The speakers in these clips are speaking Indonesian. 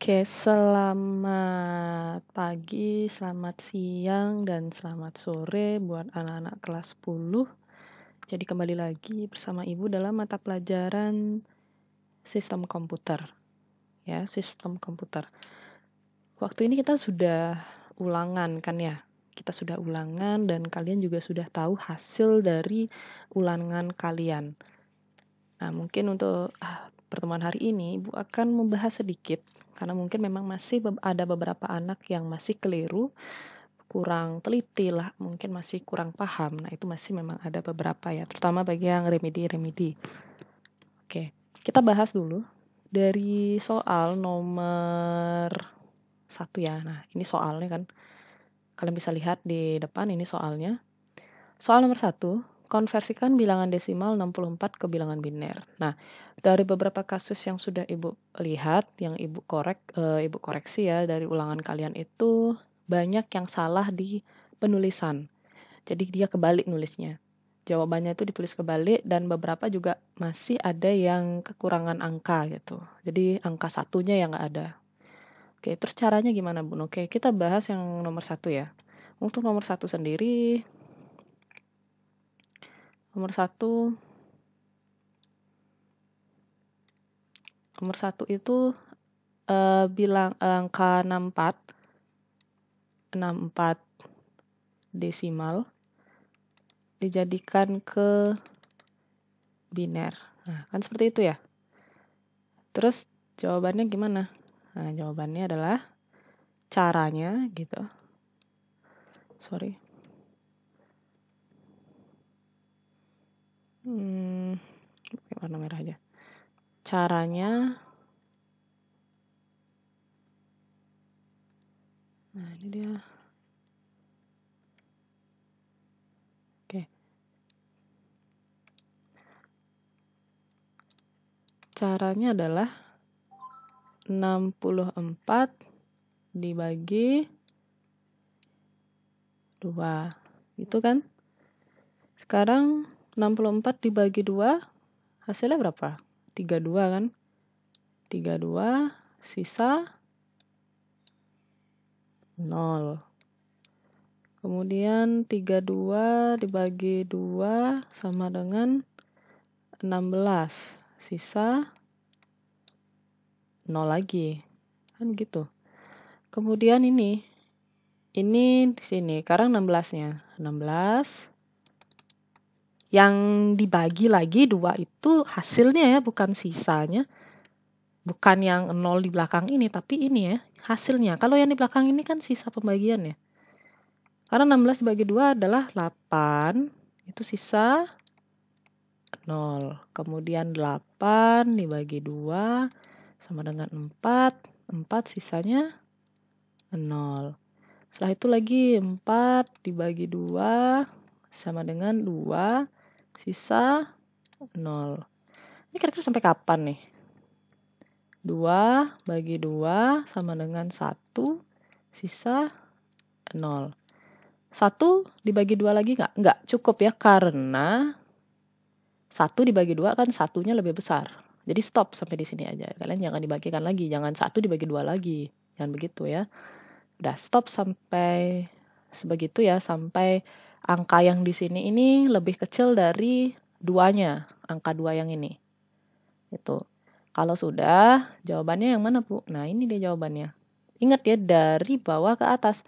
Oke, selamat pagi, selamat siang, dan selamat sore buat anak-anak kelas 10. Jadi kembali lagi bersama Ibu dalam mata pelajaran sistem komputer. Ya, sistem komputer. Waktu ini kita sudah ulangan kan ya? Kita sudah ulangan dan kalian juga sudah tahu hasil dari ulangan kalian. Nah, mungkin untuk pertemuan hari ini Ibu akan membahas sedikit karena mungkin memang masih ada beberapa anak yang masih keliru, kurang teliti lah, mungkin masih kurang paham. Nah, itu masih memang ada beberapa ya, terutama bagi yang remedi. Oke, kita bahas dulu dari soal nomor 1 ya. Nah, ini soalnya kan. Kalian bisa lihat di depan ini soalnya. Soal nomor 1, konversikan bilangan desimal 64 ke bilangan biner. Nah, dari beberapa kasus yang sudah Ibu lihat, yang Ibu koreksi ya dari ulangan kalian itu banyak yang salah di penulisan. Jadi dia kebalik nulisnya. Jawabannya itu ditulis kebalik dan beberapa juga masih ada yang kekurangan angka gitu. Jadi angka satunya yang nggak ada. Oke, terus caranya gimana, Bun? Oke, kita bahas yang nomor 1 ya. Untuk nomor 1 sendiri, nomor satu itu bilang angka 64 desimal dijadikan ke biner. Nah, kan seperti itu ya. Terus jawabannya gimana? Nah, jawabannya adalah caranya gitu. Sorry. Pakai warna merah aja. Caranya, nah ini dia. Oke. Caranya adalah 64 dibagi 2. Gitu kan? Sekarang 64 dibagi 2 hasilnya berapa? 32 kan? 32 sisa 0. Kemudian 32 dibagi 2 sama dengan 16. Sisa 0 lagi. Kan gitu. Kemudian ini di sini. Sekarang 16-nya. 16 yang dibagi lagi 2 itu hasilnya ya, bukan sisanya. Bukan yang 0 di belakang ini, tapi ini ya, hasilnya. Kalau yang di belakang ini kan sisa pembagian ya. Karena 16 dibagi 2 adalah 8, itu sisa 0. Kemudian 8 dibagi 2 sama dengan 4, 4 sisanya 0. Setelah itu lagi 4 dibagi 2 sama dengan 2, sisa 0. Ini kira-kira sampai kapan nih? 2 bagi 2 sama dengan 1, sisa 0. 1 dibagi 2 lagi nggak? Nggak cukup ya, karena 1 dibagi 2 kan satunya lebih besar. Jadi stop sampai di sini aja. Kalian jangan dibagikan lagi, jangan 1 dibagi 2 lagi. Jangan begitu ya. Udah stop sampai sebegitu ya, sampai angka yang di sini ini lebih kecil dari 2-nya, angka 2 yang ini. Itu. Kalau sudah, jawabannya yang mana, Bu? Nah, ini dia jawabannya. Ingat ya, dari bawah ke atas.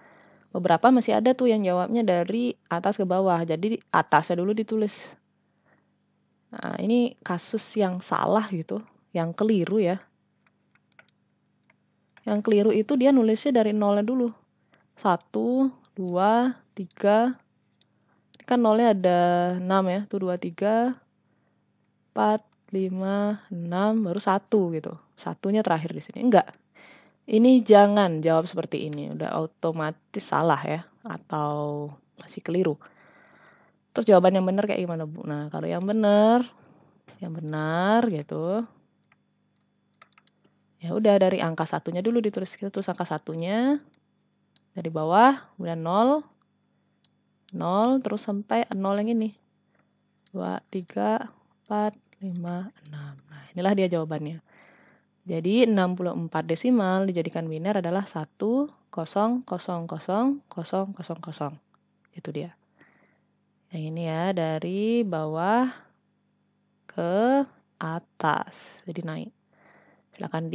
Beberapa masih ada tuh yang jawabnya dari atas ke bawah. Jadi atasnya dulu ditulis. Nah, ini kasus yang salah gitu, yang keliru ya. Yang keliru itu dia nulisnya dari nolnya dulu. 1, 2, 3. Ini kan nolnya ada 6 ya. Tuh 2, 3, 4, 5, 6, baru 1 gitu. Satunya terakhir di sini. Enggak. Ini jangan jawab seperti ini. Udah otomatis salah ya. Atau masih keliru. Terus jawaban yang benar kayak gimana, Bu? Nah, kalau yang benar gitu. Ya udah, dari angka satunya dulu ditulis. Kita tulis angka satunya dari bawah, kemudian 0, 0, terus sampai 0 yang ini. 2, 3, 4, 5, 6. Nah, inilah dia jawabannya. Jadi 64 desimal dijadikan biner adalah 1,000,000. Itu dia. Yang ini ya, dari bawah ke atas. Jadi naik. Silakan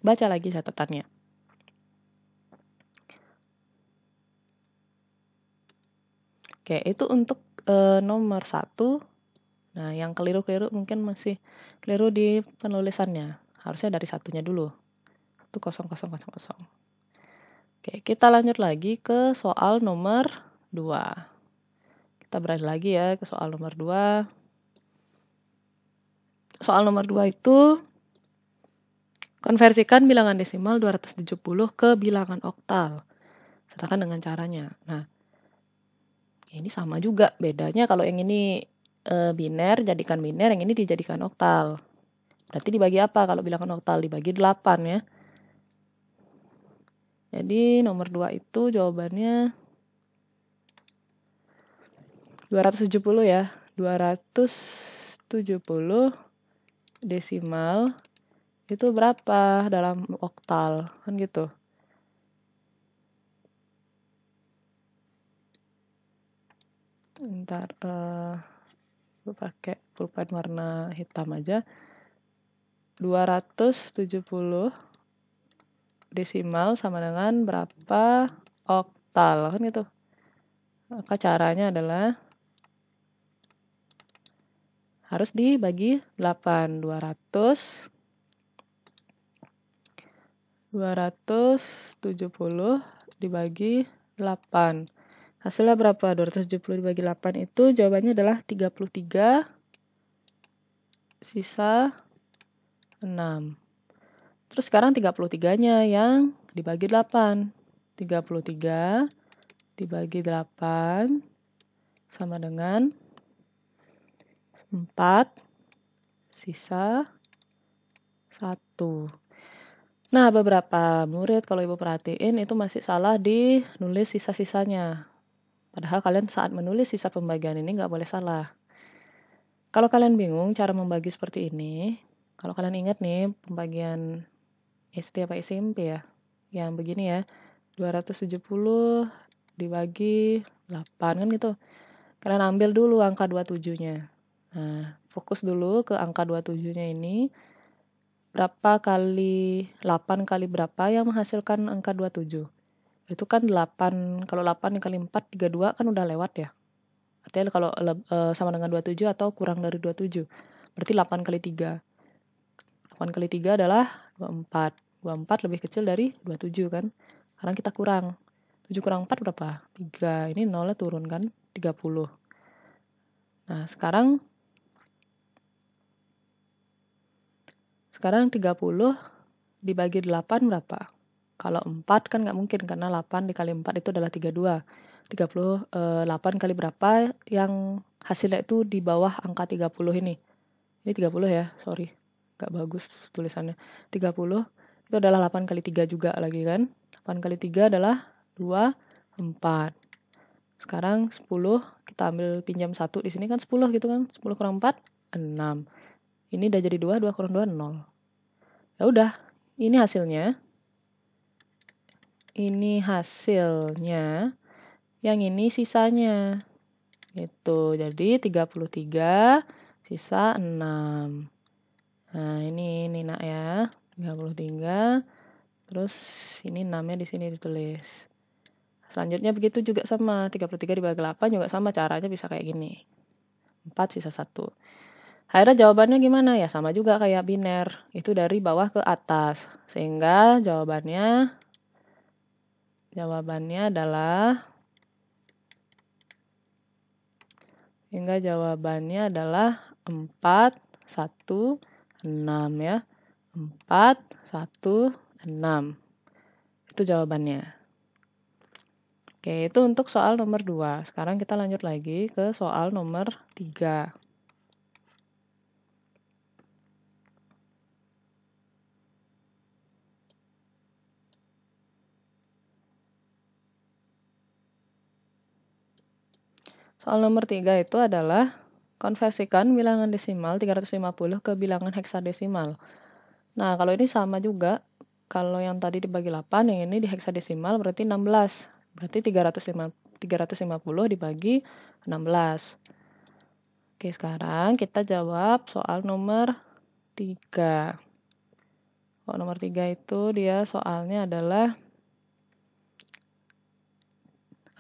baca lagi catatannya. Oke, itu untuk nomor 1. Nah, yang keliru-keliru mungkin masih keliru di penulisannya. Harusnya dari satunya dulu. 1,0,0,0. Oke, kita lanjut lagi ke soal nomor 2. Kita beralih lagi ya ke soal nomor 2. Soal nomor 2 itu konversikan bilangan desimal 270 ke bilangan oktal. Sertakan dengan caranya. Nah, ini sama juga. Bedanya kalau yang ini biner, jadikan biner, yang ini dijadikan oktal. Berarti dibagi apa kalau bilangan oktal? Dibagi 8 ya. Jadi nomor 2 itu jawabannya 270 ya. 270 desimal itu berapa dalam oktal? Kan gitu. Ntar gue pakai pulpen warna hitam aja. 270 desimal sama dengan berapa oktal, kan gitu. Maka caranya adalah harus dibagi 8. 270 dibagi 8. Hasilnya berapa? 270 dibagi 8 itu jawabannya adalah 33 sisa 6. Terus sekarang 33-nya yang dibagi 8. 33 dibagi 8 sama dengan 4 sisa 1. Nah, beberapa murid kalau Ibu perhatiin itu masih salah di nulis sisa-sisanya. Padahal kalian saat menulis sisa pembagian ini nggak boleh salah. Kalau kalian bingung cara membagi seperti ini, kalau kalian ingat nih pembagian SD apa SMP ya, yang begini ya, 270 dibagi 8 kan gitu. Kalian ambil dulu angka 27-nya. Nah, fokus dulu ke angka 27-nya ini. Berapa kali 8 kali berapa yang menghasilkan angka 27? Itu kan 8, kalau 8 kali 4, 32 kan udah lewat ya. Artinya kalau sama dengan 27 atau kurang dari 27. Berarti 8 kali 3. 8 kali 3 adalah 24. 24 lebih kecil dari 27 kan. Sekarang kita kurang. 7 kurang 4 berapa? 3. Ini nolnya turun kan? 30. Nah, sekarang 30 dibagi 8 berapa? Kalau 4 kan nggak mungkin karena 8 dikali 4 itu adalah 32. 38 kali berapa yang hasilnya itu di bawah angka 30 ini. Ini 30 ya, sorry. Nggak bagus tulisannya. 30 itu adalah 8 kali 3 juga lagi kan. 8 kali 3 adalah 24. Sekarang 10, kita ambil pinjam 1 di sini kan 10 gitu kan. 10 kurang 4, 6. Ini udah jadi 2, 2 kurang 2, 0. Ya udah, ini hasilnya. Ini hasilnya. Yang ini sisanya. Itu. Jadi 33 sisa 6. Nah, ini nak ya. 33. Terus ini 6-nya di sini ditulis. Selanjutnya begitu juga sama. 33 dibagi 8 juga sama caranya bisa kayak gini. 4 sisa 1. Akhirnya jawabannya gimana? Ya sama juga kayak biner. Itu dari bawah ke atas. Sehingga jawabannya adalah 4, 1, 6 ya. 4, 1, 6. Itu jawabannya. Oke, itu untuk soal nomor 2. Sekarang kita lanjut lagi ke soal nomor 3. Soal nomor 3 itu adalah konversikan bilangan desimal 350 ke bilangan heksadesimal. Nah, kalau ini sama juga. Kalau yang tadi dibagi 8, yang ini di heksadesimal berarti 16. Berarti 350 dibagi 16. Oke, sekarang kita jawab soal nomor 3. Soal nomor 3 itu dia soalnya adalah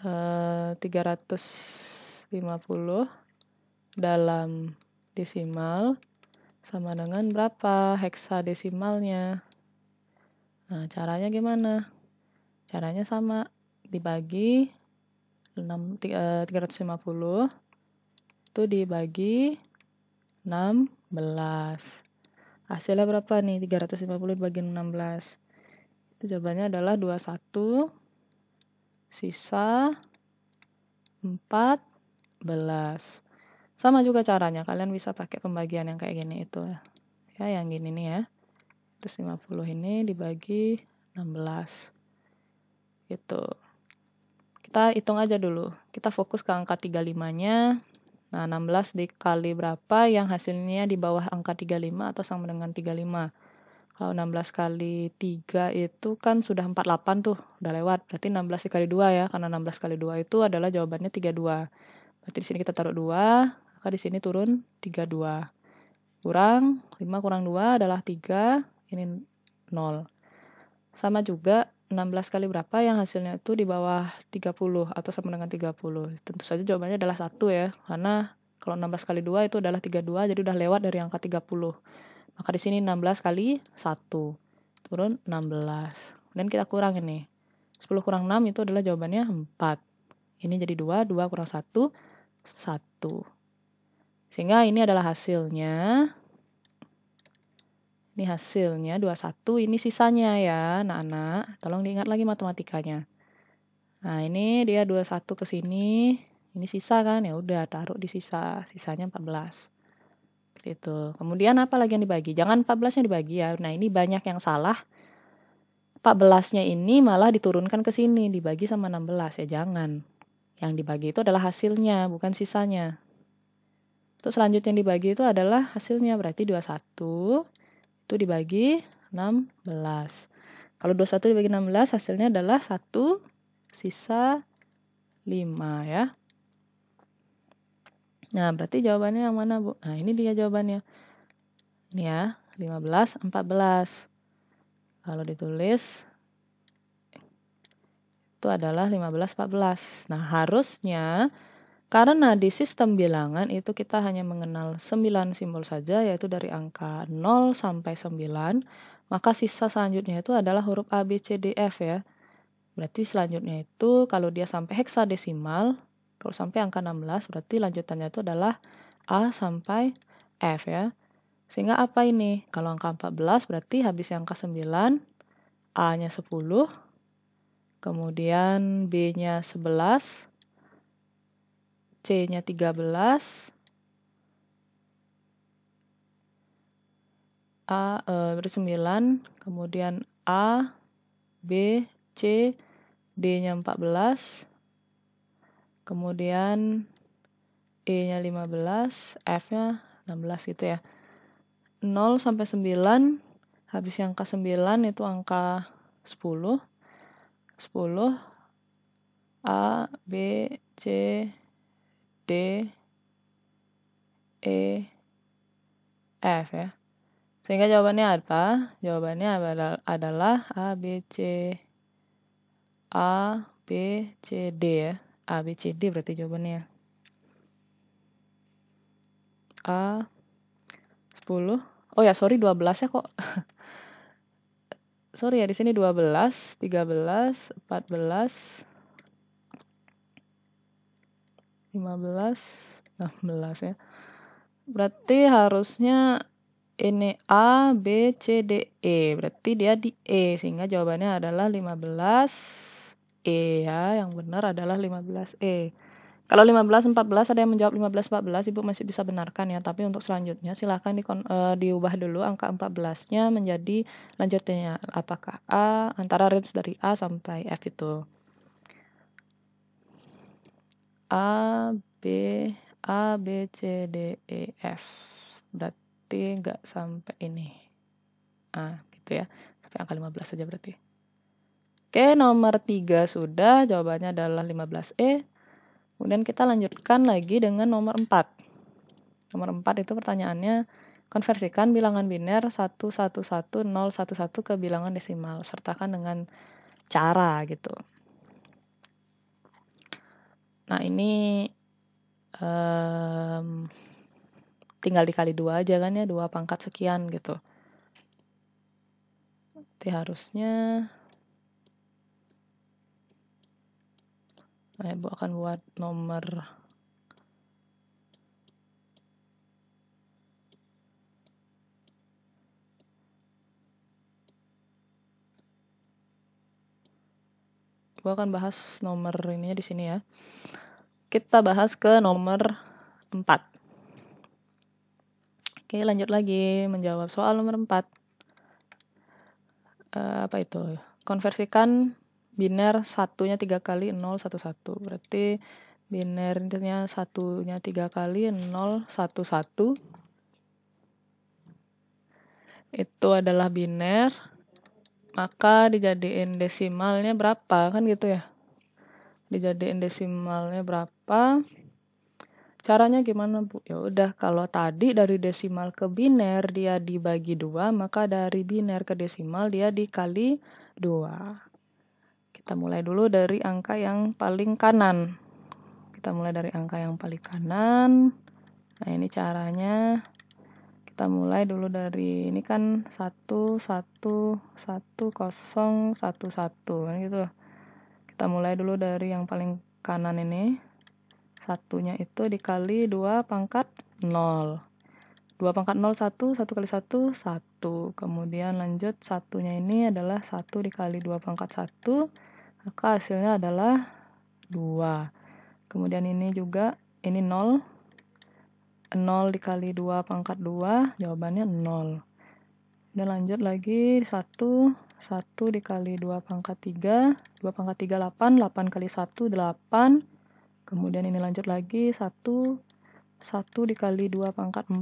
350 dalam desimal sama dengan berapa heksadesimalnya. Nah, caranya gimana? Caranya sama, dibagi 350 itu dibagi 16. Hasilnya berapa nih? 350 dibagi 16. Itu jawabannya adalah 21 sisa 14. Sama juga caranya, kalian bisa pakai pembagian yang kayak gini itu ya. Ya, yang gini nih ya. Terus 50 ini dibagi 16. Gitu. Kita hitung aja dulu. Kita fokus ke angka 35-nya. Nah, 16 dikali berapa yang hasilnya di bawah angka 35 atau sama dengan 35. Kalau 16 kali 3 itu kan sudah 48 tuh, udah lewat. Berarti 16 dikali 2 ya, karena 16 kali 2 itu adalah jawabannya 32. Berarti di sini kita taruh 2, maka di sini turun 32. Kurang, 5 kurang 2 adalah 3, ini 0. Sama juga 16 kali berapa yang hasilnya itu di bawah 30 atau sama dengan 30. Tentu saja jawabannya adalah 1 ya, karena kalau 16 kali 2 itu adalah 32, jadi udah lewat dari angka 30. Maka di sini 16 kali 1. Turun 16. Dan kita kurang ini. 10 kurang 6 itu adalah jawabannya 4. Ini jadi 2, 2 kurang 1, 1. Sehingga ini adalah hasilnya. Ini hasilnya 21, ini sisanya ya anak-anak. Tolong diingat lagi matematikanya. Nah, ini dia 21 ke sini. Ini sisa kan? Ya udah, taruh di sisa. Sisanya 14. Itu. Kemudian apa lagi yang dibagi? Jangan 14-nya dibagi ya. Nah, ini banyak yang salah. 14-nya ini malah diturunkan ke sini, dibagi sama 16 ya, jangan. Yang dibagi itu adalah hasilnya, bukan sisanya. Terus selanjutnya yang dibagi itu adalah hasilnya, berarti 21 itu dibagi 16. Kalau 21 dibagi 16 hasilnya adalah 1 sisa 5 ya. Nah, berarti jawabannya yang mana, Bu? Nah, ini dia jawabannya. Ini ya, 15, 14. Kalau ditulis, itu adalah 15, 14. Nah, harusnya, karena di sistem bilangan itu kita hanya mengenal 9 simbol saja, yaitu dari angka 0 sampai 9, maka sisa selanjutnya itu adalah huruf A, B, C, D, F ya. Berarti selanjutnya itu kalau dia sampai heksadesimal, kalau sampai angka 16, berarti lanjutannya itu adalah A sampai F ya. Sehingga apa ini? Kalau angka 14 berarti habis yang angka 9, A-nya 10, kemudian B-nya 11, C-nya 13, berarti 9, kemudian A, B, C, D-nya 14, kemudian E-nya 15, F-nya 16 gitu ya. 0 sampai 9, habis yang angka 9 itu angka 10. 10, A, B, C, D, E, F ya. Sehingga jawabannya apa? Jawabannya adalah A, B, C, A, B, C, D ya. A, B, C, D berarti jawabannya. A, 10. Oh ya, sorry 12 ya kok. Sorry ya, di sini 12, 13, 14, 15, 16 ya. Berarti harusnya ini A, B, C, D, E. Berarti dia di E. Sehingga jawabannya adalah 15 E ya. Yang benar adalah 15 E. Kalau 15, 14 ada yang menjawab 15, 14. Ibu masih bisa benarkan ya. Tapi untuk selanjutnya silahkan diubah dulu angka 14-nya menjadi lanjutannya. Apakah A, antara range dari A sampai F itu. A, B, A, B, C, D, E, F. Berarti nggak sampai ini. Gitu ya. Sampai angka 15 saja berarti. Oke, nomor 3 sudah. Jawabannya adalah 15E. Kemudian kita lanjutkan lagi dengan nomor 4. Nomor 4 itu pertanyaannya, konversikan bilangan biner 1111011 ke bilangan desimal. Sertakan dengan cara gitu. Nah, ini tinggal dikali 2 aja kan ya, 2 pangkat sekian gitu. Nanti harusnya Ibu akan buat nomor Ibu akan bahas nomor ininya di sini ya. Kita bahas ke nomor 4. Oke, lanjut lagi menjawab soal nomor 4. Apa itu? Konversikan biner satunya 3 kali 011. Berarti binernya satunya 3 kali 011. Itu adalah biner. Maka dijadiin desimalnya berapa? Kan gitu ya. Dijadiin desimalnya berapa? Caranya gimana, Bu? Ya udah, kalau tadi dari desimal ke biner dia dibagi 2, maka dari biner ke desimal dia dikali 2. Kita mulai dulu dari angka yang paling kanan. Kita mulai dari angka yang paling kanan. Nah, ini caranya. Kita mulai dulu dari ini kan 1 1 1 0 1 1 kan gitu. Kita mulai dulu dari yang paling kanan ini. Satunya itu dikali 2 pangkat 0. 2 pangkat 0, 1. 1 kali 1, 1. Kemudian lanjut satunya ini adalah 1 dikali 2 pangkat 1. Maka hasilnya adalah 2. Kemudian ini juga, ini 0. 0 dikali 2 pangkat 2, jawabannya 0. Dan lanjut lagi 1. 1 dikali 2 pangkat 3. 2 pangkat 3, 8. 8 kali 1, 8. Kemudian ini lanjut lagi 1 dikali 2 pangkat 4.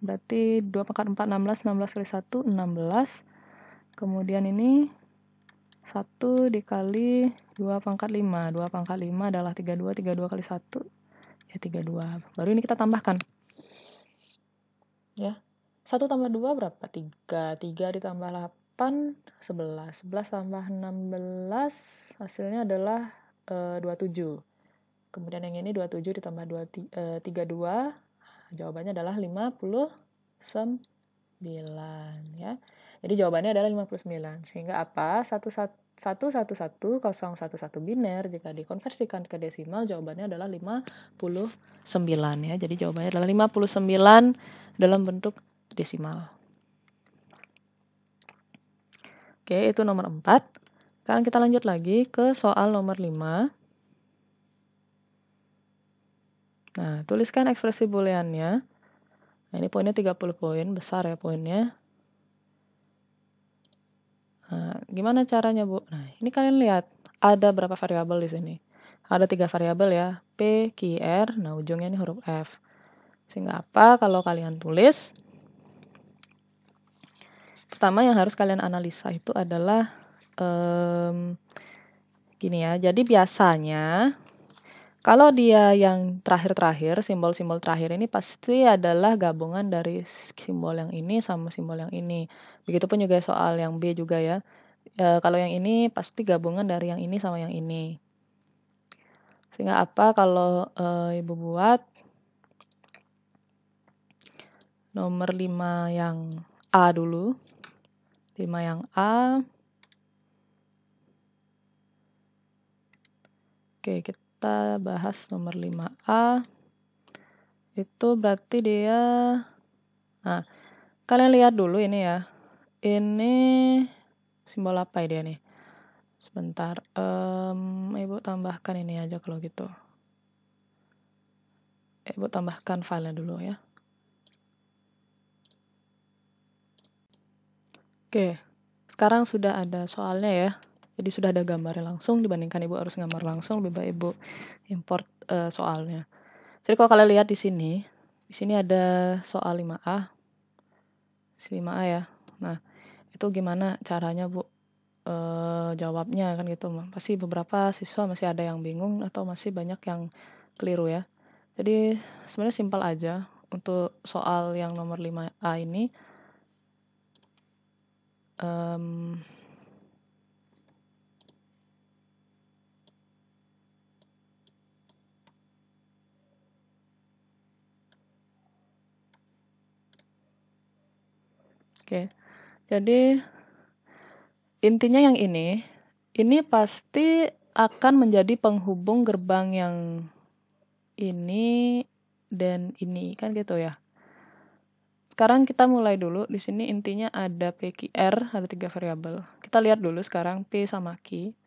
Berarti 2 pangkat 4, 16. 16 kali 1, 16. Kemudian ini 1 dikali 2 pangkat 5. 2 pangkat 5 adalah 32. 32 kali 1, ya 32. Baru ini kita tambahkan. Ya. 1 tambah 2 berapa? 3. 3 ditambah 8, 11. 11 tambah 16, hasilnya adalah 27. Kemudian yang ini 27 ditambah 32, jawabannya adalah 59 ya. Jadi jawabannya adalah 59. Sehingga apa? 1111011 biner jika dikonversikan ke desimal jawabannya adalah 59 ya. Jadi jawabannya adalah 59 dalam bentuk desimal. Oke, itu nomor 4. Sekarang kita lanjut lagi ke soal nomor 5. Nah, tuliskan ekspresi booleannya. Nah, ini poinnya 30 poin, besar ya poinnya. Nah, gimana caranya, Bu? Nah, ini kalian lihat, ada berapa variabel di sini? Ada 3 variabel ya, P, Q, R, nah ujungnya ini huruf F. Sehingga apa? Kalau kalian tulis, pertama yang harus kalian analisa itu adalah, gini ya, jadi biasanya, kalau dia yang terakhir-terakhir, simbol-simbol terakhir ini pasti adalah gabungan dari simbol yang ini sama simbol yang ini. Begitupun juga soal yang B juga ya. Kalau yang ini pasti gabungan dari yang ini sama yang ini. Sehingga apa kalau Ibu buat nomor 5 yang A dulu. 5 yang A. Oke, kita bahas nomor 5A. Itu berarti dia, nah, kalian lihat dulu ini ya. Ini simbol apa dia nih? Sebentar, Ibu tambahkan ini aja kalau gitu. Ibu tambahkan filenya dulu ya. Oke, sekarang sudah ada soalnya ya. Jadi sudah ada gambarnya langsung dibandingkan Ibu harus gambar langsung, lebih baik Ibu import soalnya. Jadi kalau kalian lihat di sini ada soal 5A. 5A ya. Nah, itu gimana caranya, Bu? Jawabnya kan gitu. Pasti beberapa siswa masih ada yang bingung atau masih banyak yang keliru ya. Jadi sebenarnya simpel aja untuk soal yang nomor 5A ini. Oke, jadi intinya yang ini pasti akan menjadi penghubung gerbang yang ini dan ini kan gitu ya. Sekarang kita mulai dulu. Di sini intinya ada PQR, ada 3 variabel. Kita lihat dulu sekarang P sama Q.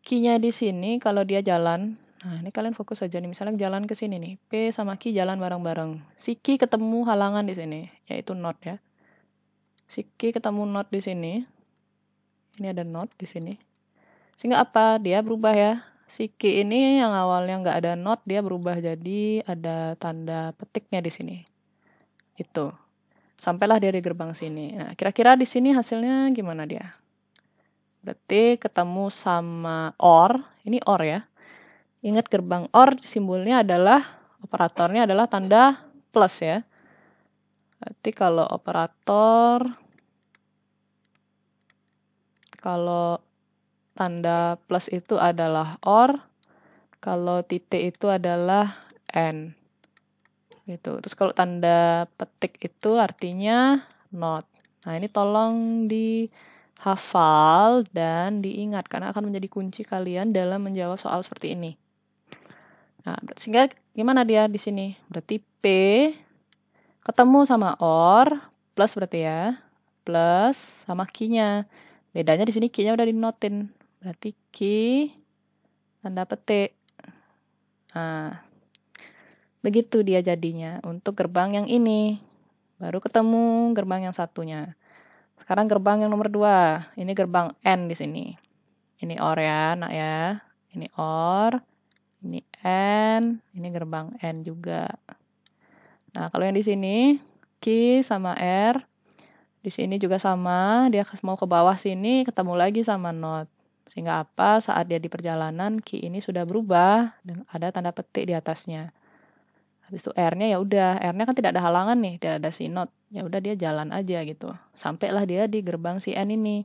Q-nya di sini kalau dia jalan, nah ini kalian fokus aja nih. Misalnya jalan ke sini nih, P sama Q jalan bareng-bareng. Si Q ketemu halangan di sini, yaitu not ya. Si Q ketemu not di sini. Ini ada not di sini. Sehingga apa? Dia berubah ya. Si Q ini yang awalnya nggak ada not, dia berubah jadi ada tanda petiknya di sini. Itu. Sampailah dia di gerbang sini. Nah, kira-kira di sini hasilnya gimana dia? Berarti ketemu sama OR. Ini OR ya. Ingat gerbang OR simbolnya adalah, operatornya adalah tanda plus ya. Berarti kalau tanda plus itu adalah OR, kalau titik itu adalah AND. Gitu. Terus kalau tanda petik itu artinya not. Nah, ini tolong dihafal dan diingat karena akan menjadi kunci kalian dalam menjawab soal seperti ini. Nah, sehingga gimana dia di sini? Berarti P ketemu sama OR plus berarti ya. Plus sama Q-nya. Bedanya di sini Q-nya udah dinotin. Berarti Q tanda petik. Nah, begitu dia jadinya untuk gerbang yang ini. Baru ketemu gerbang yang satunya. Sekarang gerbang yang nomor 2. Ini gerbang N di sini. Ini OR ya, nak ya. Ini OR. Ini N. Ini gerbang N juga. Nah, kalau yang di sini Q sama R. Di sini juga sama. Dia mau ke bawah sini ketemu lagi sama not. Sehingga apa? Saat dia di perjalanan Q ini sudah berubah dan ada tanda petik di atasnya. Habis itu R-nya ya udah, R-nya kan tidak ada halangan nih, tidak ada si not. Ya udah dia jalan aja gitu. Sampailah dia di gerbang si N ini.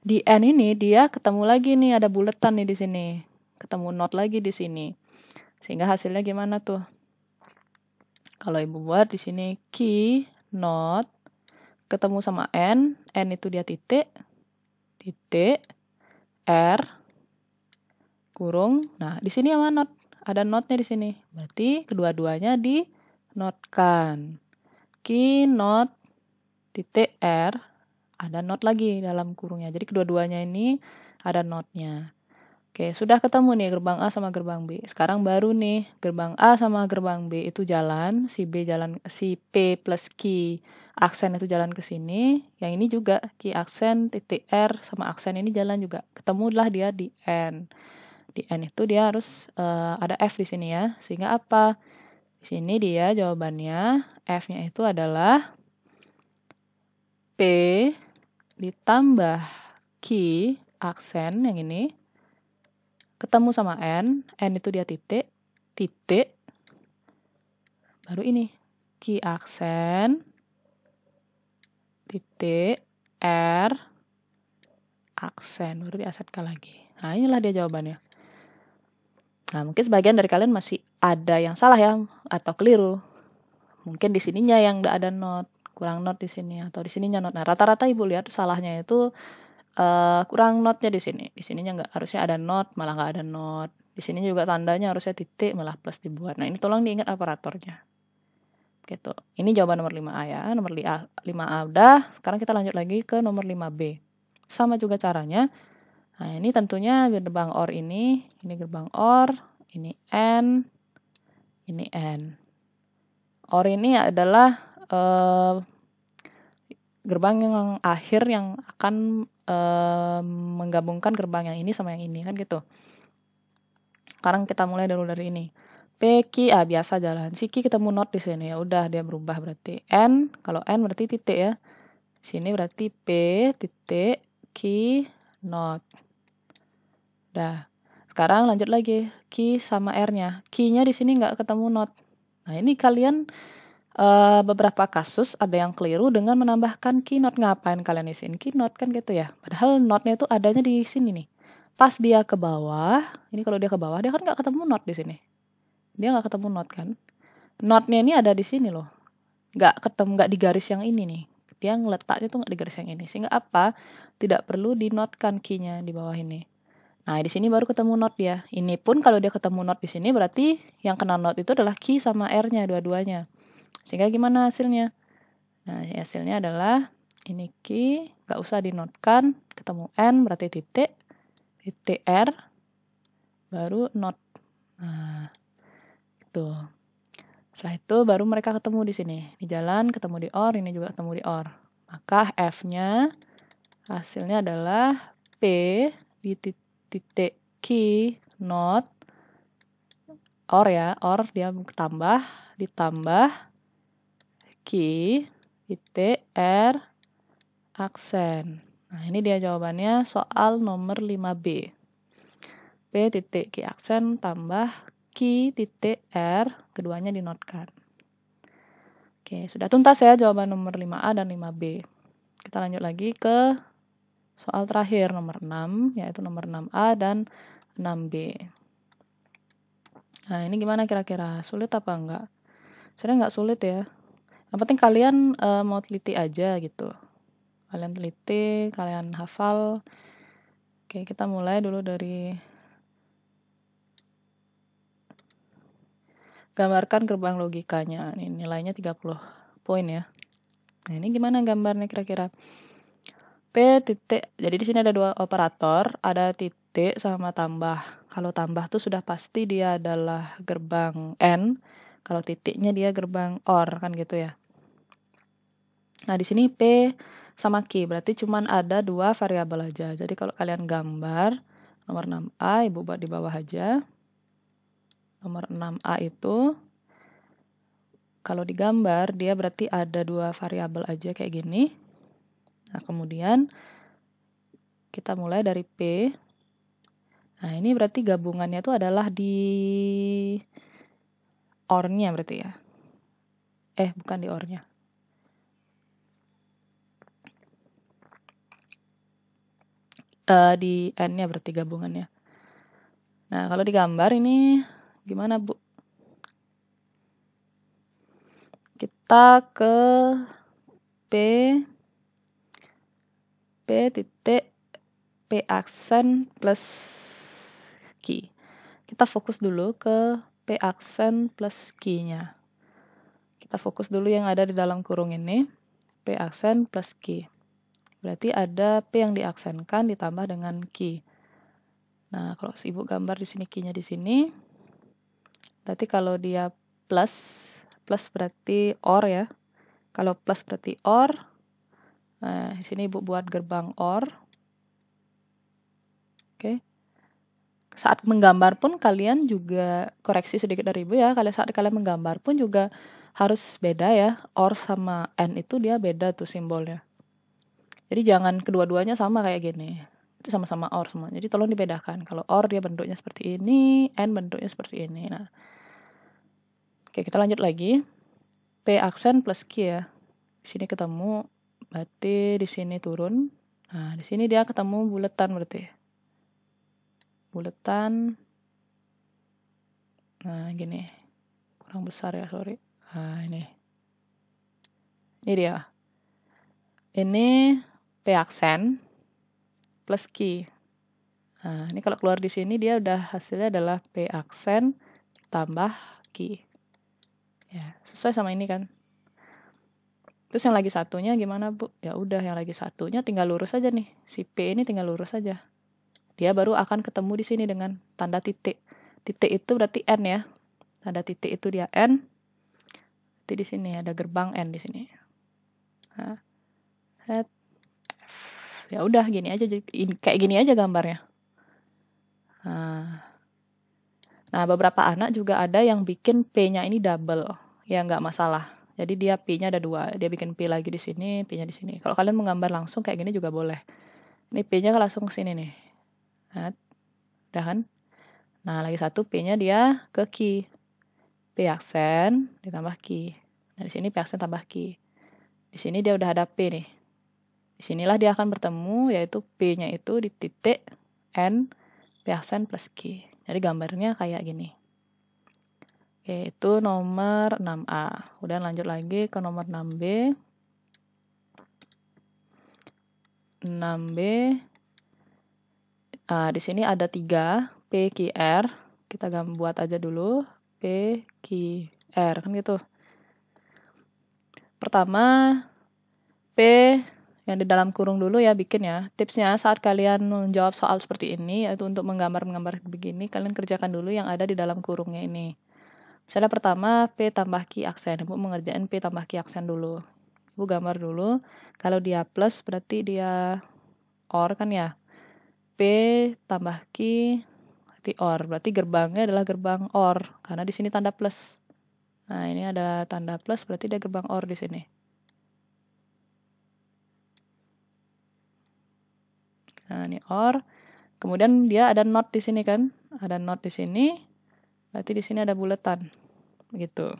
Di N ini dia ketemu lagi nih ada buletan nih di sini. Ketemu not lagi di sini. Sehingga hasilnya gimana tuh? Kalau Ibu buat di sini key not ketemu sama N itu dia titik R kurung. Nah, di sini sama not. Ada notnya di sini. Berarti kedua-duanya dinotkan. Key not titik R ada not lagi dalam kurungnya. Jadi kedua-duanya ini ada notnya. Oke, sudah ketemu nih gerbang A sama gerbang B. Sekarang baru nih gerbang A sama gerbang B itu jalan, si P plus Q aksen itu jalan ke sini. Yang ini juga Q aksen titik R sama aksen ini jalan juga. Ketemulah dia di N. Di N itu dia harus ada F di sini ya. Sehingga apa? Di sini dia jawabannya F-nya itu adalah P ditambah Q aksen yang ini ketemu sama N itu dia titik, baru ini Q aksen titik R aksen, baru diasetkan lagi. Nah, inilah dia jawabannya. Nah, mungkin sebagian dari kalian masih ada yang salah ya atau keliru. Mungkin di sininya yang enggak ada not, kurang not di sini atau di sininya not. Nah, rata-rata Ibu lihat salahnya itu kurang notnya di sini. Di sininya enggak, harusnya ada not, malah enggak ada not. Di sini juga tandanya harusnya titik, malah plus dibuat. Nah, ini tolong diingat operatornya. Gitu. Ini jawaban nomor 5A ya. Nomor 5A udah. Sekarang kita lanjut lagi ke nomor 5B. Sama juga caranya. Nah, ini tentunya gerbang OR ini gerbang OR, ini N, ini N. OR ini adalah gerbang yang akhir yang akan menggabungkan gerbang yang ini sama yang ini kan gitu. Sekarang kita mulai dulu dari ini. P, Q, biasa jalan. Si Q ketemu not di sini. Ya udah dia berubah berarti. N, kalau N berarti titik ya. Sini berarti P, titik, Q, not. Dah. Sekarang lanjut lagi. Q sama R-nya. Q-nya di sini nggak ketemu not. Nah, ini kalian beberapa kasus ada yang keliru dengan menambahkan keynote. Ngapain kalian isiin keynote kan gitu ya. Padahal note-nya itu adanya di sini nih. Pas dia ke bawah, ini kalau dia ke bawah dia kan nggak ketemu note di sini. Dia nggak ketemu note kan. Note-nya ini ada di sini loh. Nggak di garis yang ini nih. Dia ngeletaknya tuh nggak di garis yang ini. Sehingga apa? Tidak perlu dinotkan key-nya di bawah ini. Nah, di sini baru ketemu note dia. Ini pun kalau dia ketemu note di sini berarti yang kena note itu adalah key sama R-nya dua-duanya. Sehingga gimana hasilnya? Nah, hasilnya adalah ini Q, nggak usah dinotkan, ketemu N berarti titik, titik R, baru not. Nah, itu. Setelah itu baru mereka ketemu di sini. Di jalan ketemu di OR, ini juga ketemu di OR. Maka F-nya hasilnya adalah P di titik Q, not, OR ya, OR dia tambah, ditambah Q, titik R, aksen. Nah, ini dia jawabannya soal nomor 5B. P titik Q aksen tambah Q titik R, keduanya dinotkan. Oke, sudah tuntas ya jawaban nomor 5A dan 5B. Kita lanjut lagi ke soal terakhir nomor 6, yaitu nomor 6A dan 6B. Nah, ini gimana kira-kira? Sulit apa enggak? Sebenarnya enggak sulit ya. Yang penting kalian mau teliti aja gitu. Kalian teliti, kalian hafal. Oke, kita mulai dulu dari gambarkan gerbang logikanya. Ini nilainya 30 poin ya. Nah, ini gimana gambarnya kira-kira? P titik. Jadi di sini ada dua operator, ada titik sama tambah. Kalau tambah tuh sudah pasti dia adalah gerbang N. Kalau titiknya dia gerbang OR kan gitu ya. Nah, di sini P sama Q, berarti cuma ada dua variabel aja. Jadi kalau kalian gambar nomor 6A, Ibu buat di bawah aja. Nomor 6A itu kalau digambar dia berarti ada dua variabel aja kayak gini. Nah, kemudian kita mulai dari P. Nah, ini berarti gabungannya itu adalah di OR-nya berarti ya. Bukan di OR-nya. Di N-nya berarti gabungannya. Nah, kalau digambar ini gimana, Bu? Kita ke P titik P aksen plus Q. Kita fokus dulu ke P aksen plus Q-nya. Kita fokus dulu yang ada di dalam kurung ini. P aksen plus Q. Berarti ada P yang diaksenkan ditambah dengan Q. Nah, kalau Ibu gambar di sini Q-nya di sini. Berarti kalau dia plus berarti OR ya. Kalau plus berarti OR. Nah, di sini Ibu buat gerbang OR. Oke. Saat menggambar pun kalian juga koreksi sedikit dari Ibu ya. Saat kalian menggambar pun juga harus beda ya. OR sama N itu dia beda tuh simbolnya. Jadi jangan kedua-duanya sama kayak gini. Itu sama-sama OR semua. Jadi tolong dibedakan. Kalau OR dia bentuknya seperti ini, N bentuknya seperti ini. Nah. Oke, kita lanjut lagi. P aksen plus Q ya. Di sini ketemu, berarti di sini turun. Nah, di sini dia ketemu buletan berarti. Buletan. Nah, gini. Kurang besar ya, sorry. Nah, ini. Ini dia. Ini P aksen plus Q. Nah, ini kalau keluar di sini dia udah hasilnya adalah P aksen tambah Q. Ya, sesuai sama ini kan. Terus yang lagi satunya gimana, Bu? Ya udah, yang lagi satunya tinggal lurus aja nih. Si P ini tinggal lurus aja. Dia baru akan ketemu di sini dengan tanda titik. Titik itu berarti N ya. Tanda titik itu dia N. Berarti di sini ada gerbang N di sini. Nah, F. Ya udah gini aja, kayak gini aja gambarnya. Nah, Nah, beberapa anak juga ada yang bikin P-nya ini double. Ya, nggak masalah. Jadi dia P-nya ada 2. Dia bikin P lagi di sini, P-nya di sini. Kalau kalian menggambar langsung kayak gini juga boleh. Ini P-nya langsung ke sini nih. Nah, udah kan? Nah, lagi satu P-nya dia ke key. P aksen ditambah key. Nah, di sini P aksen tambah key. Di sini dia udah ada P nih. Di sinilah dia akan bertemu, yaitu P-nya itu di titik N, P aksen plus key. Jadi gambarnya kayak gini. Oke, itu nomor 6A. Kemudian lanjut lagi ke nomor 6B. 6B. Di sini ada 3, P, Q, R. Kita buat aja dulu. P, Q, R. Kan gitu. Pertama, P yang di dalam kurung dulu ya bikin ya. Tipsnya saat kalian menjawab soal seperti ini, yaitu untuk menggambar begini, kalian kerjakan dulu yang ada di dalam kurungnya ini. Misalnya pertama, P tambah Q aksen. Ibu mengerjain P tambah Q aksen dulu. Ibu gambar dulu. Kalau dia plus berarti dia OR kan ya. P tambah Q berarti OR. Berarti gerbangnya adalah gerbang OR. Karena di sini tanda plus. Nah, ini ada tanda plus berarti dia gerbang OR di sini. Nah, ini OR. Kemudian dia ada not di sini kan? Ada not di sini. Berarti di sini ada buletan. Begitu.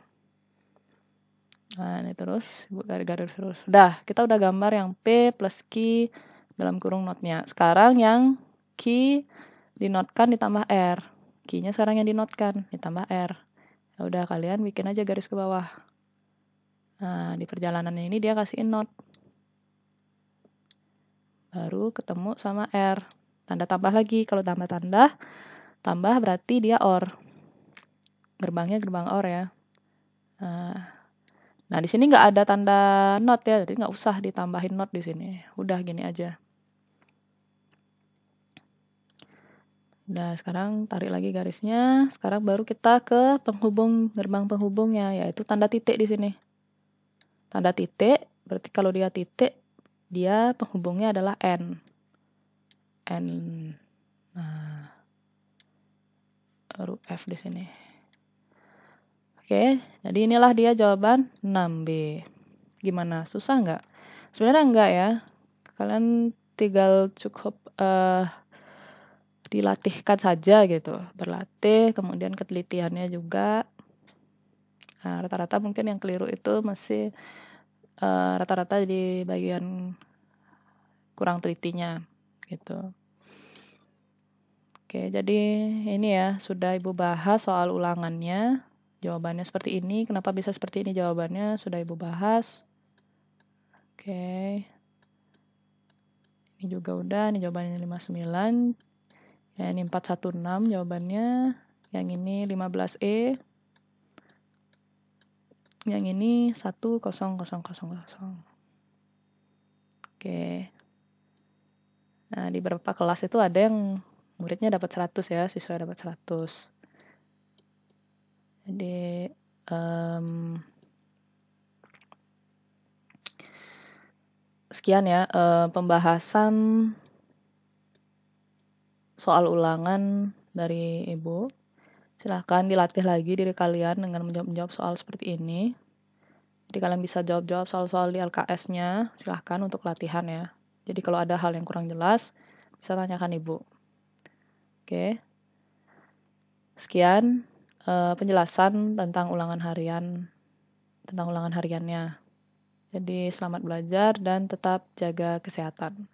Nah, ini terus, Ibu garis terus. Udah, kita udah gambar yang P plus Q dalam kurung notnya. Sekarang yang Q dinotkan ditambah R. Q-nya sekarang yang dinotkan ditambah R. Ya udah, kalian bikin aja garis ke bawah. Nah, di perjalanan ini dia kasihin not. Baru ketemu sama R. Tanda tambah lagi. Kalau tambah tanda, tambah berarti dia OR. Gerbangnya gerbang OR ya. Nah, di sini nggak ada tanda not ya, jadi nggak usah ditambahin not di sini. Udah gini aja. Nah, sekarang tarik lagi garisnya. Sekarang baru kita ke penghubung, gerbang penghubungnya, yaitu tanda titik di sini. Tanda titik, berarti kalau dia titik, dia penghubungnya adalah N. N. Nah, baru F di sini. Oke, jadi inilah dia jawaban 6B. Gimana? Susah nggak? Sebenarnya enggak ya. Kalian tinggal cukup dilatihkan saja gitu. Berlatih, kemudian ketelitiannya juga. Nah, rata-rata mungkin yang keliru itu masih rata-rata di bagian kurang telitinya gitu. Oke, jadi ini ya sudah Ibu bahas soal ulangannya. Jawabannya seperti ini. Kenapa bisa seperti ini jawabannya? Sudah Ibu bahas. Oke. Ini juga udah, ini jawabannya 59. Ya, ini 416 jawabannya. Yang ini 15E. Yang ini 10000. Oke. Nah, di beberapa kelas itu ada yang muridnya dapat 100 ya, siswa dapat 100. Jadi sekian ya pembahasan soal ulangan dari Ibu. Silahkan dilatih lagi diri kalian dengan menjawab soal seperti ini. Jadi kalian bisa jawab-jawab soal-soal di LKS-nya, silahkan untuk latihan ya. Jadi kalau ada hal yang kurang jelas, bisa tanyakan Ibu. Oke. Sekian penjelasan tentang ulangan hariannya. Jadi selamat belajar dan tetap jaga kesehatan.